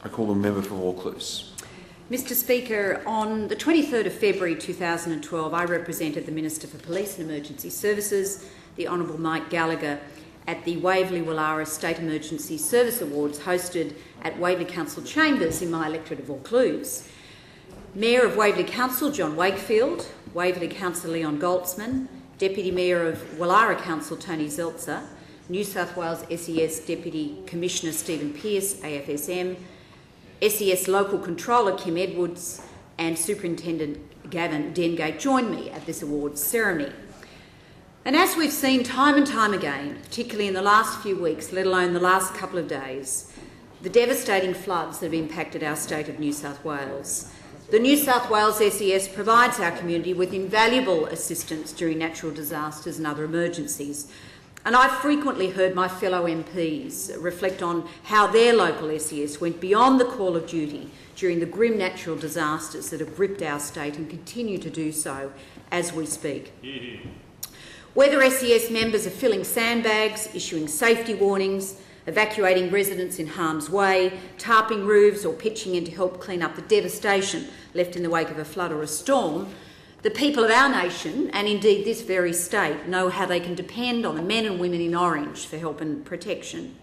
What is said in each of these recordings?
I call the member for Waverley-Woollahra. Mr Speaker, on the 23rd of February 2012, I represented the Minister for Police and Emergency Services, the Honourable Mike Gallagher, at the Waverley-Woollahra State Emergency Service Awards hosted at Waverley Council Chambers in my electorate of Vaucluse. Mayor of Waverley Council, John Wakefield, Waverley Councillor Leon Goldsman, Deputy Mayor of Woollahra Council, Tony Zeltzer, New South Wales SES Deputy Commissioner Stephen Pearce, AFSM, SES Local Controller Kim Edwards and Superintendent Gavin Dengate joined me at this awards ceremony. And as we've seen time and time again, particularly in the last few weeks, let alone the last couple of days, the devastating floods that have impacted our state of New South Wales. The New South Wales SES provides our community with invaluable assistance during natural disasters and other emergencies. And I've frequently heard my fellow MPs reflect on how their local SES went beyond the call of duty during the grim natural disasters that have gripped our state and continue to do so as we speak. Whether SES members are filling sandbags, issuing safety warnings, evacuating residents in harm's way, tarping roofs or pitching in to help clean up the devastation left in the wake of a flood or a storm, the people of our nation, and indeed this very state, know how they can depend on the men and women in orange for help and protection.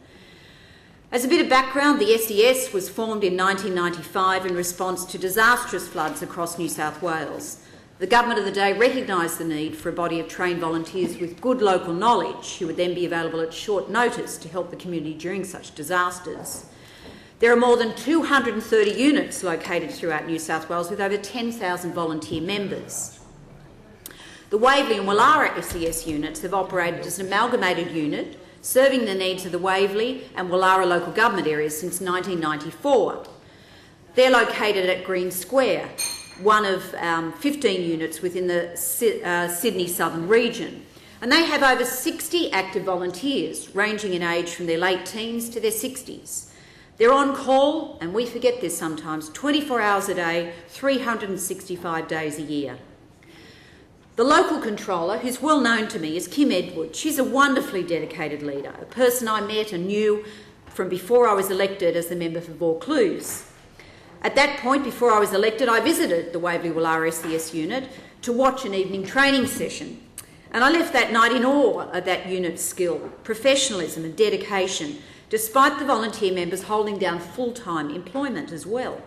As a bit of background, the SES was formed in 1995 in response to disastrous floods across New South Wales. The government of the day recognised the need for a body of trained volunteers with good local knowledge who would then be available at short notice to help the community during such disasters. There are more than 230 units located throughout New South Wales with over 10,000 volunteer members. The Waverley and Woollahra SES units have operated as an amalgamated unit, serving the needs of the Waverley and Woollahra local government areas since 1994. They're located at Green Square, one of 15 units within the Sydney Southern region. And they have over 60 active volunteers, ranging in age from their late teens to their 60s. They're on call, and we forget this sometimes, 24 hours a day, 365 days a year. The local controller, who's well known to me, is Kim Edwards. She's a wonderfully dedicated leader, a person I met and knew from before I was elected as the member for Vaucluse. At that point, before I was elected, I visited the Waverley-Woollahra SES unit to watch an evening training session. And I left that night in awe of that unit's skill, professionalism and dedication, despite the volunteer members holding down full-time employment as well.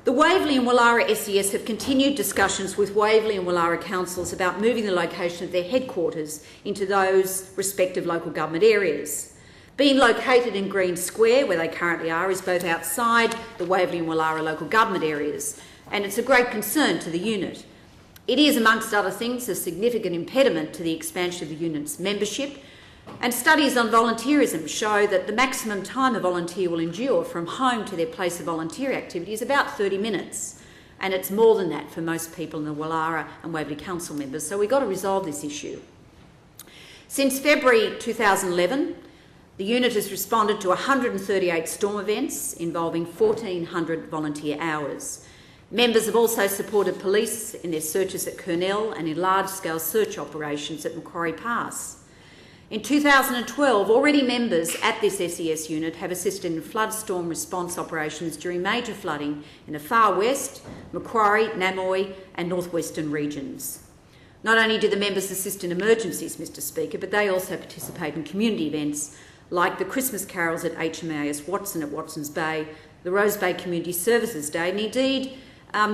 The Waverley and Woollahra SES have continued discussions with Waverley and Woollahra councils about moving the location of their headquarters into those respective local government areas. Being located in Green Square, where they currently are, is both outside the Waverley and Woollahra local government areas, and it's a great concern to the unit. It is, amongst other things, a significant impediment to the expansion of the unit's membership, and studies on volunteerism show that the maximum time a volunteer will endure from home to their place of volunteer activity is about 30 minutes, and it's more than that for most people in the Woollahra and Waverley Council members, so we've got to resolve this issue. Since February 2011, the unit has responded to 138 storm events involving 1,400 volunteer hours. Members have also supported police in their searches at Kurnell and in large-scale search operations at Macquarie Pass. In 2012, already members at this SES unit have assisted in flood storm response operations during major flooding in the Far West, Macquarie, Namoy and Northwestern regions. Not only do the members assist in emergencies, Mr Speaker, but they also participate in community events like the Christmas carols at HMAS Watson at Watson's Bay, the Rose Bay Community Services Day, and indeed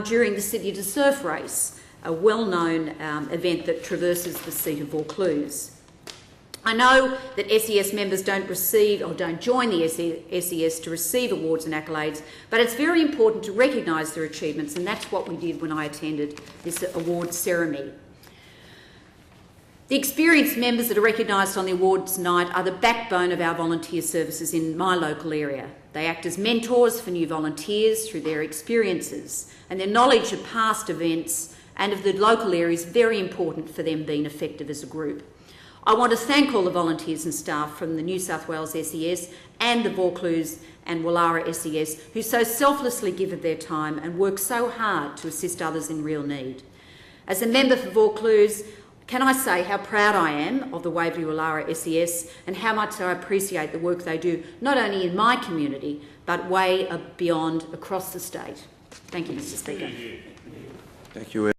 during the Sydney to Surf race, a well-known event that traverses the seat of Vaucluse. I know that SES members don't join the SES to receive awards and accolades, but it's very important to recognise their achievements, and that's what we did when I attended this awards ceremony. The experienced members that are recognised on the awards night are the backbone of our volunteer services in my local area. They act as mentors for new volunteers through their experiences, and their knowledge of past events and of the local area is very important for them being effective as a group. I want to thank all the volunteers and staff from the New South Wales SES and the Vaucluse and Woollahra SES who so selflessly give of their time and work so hard to assist others in real need. As a member for Vaucluse, can I say how proud I am of the Waverley-Woollahra SES and how much I appreciate the work they do, not only in my community, but way beyond across the state. Thank you, Mr. Speaker. Thank you.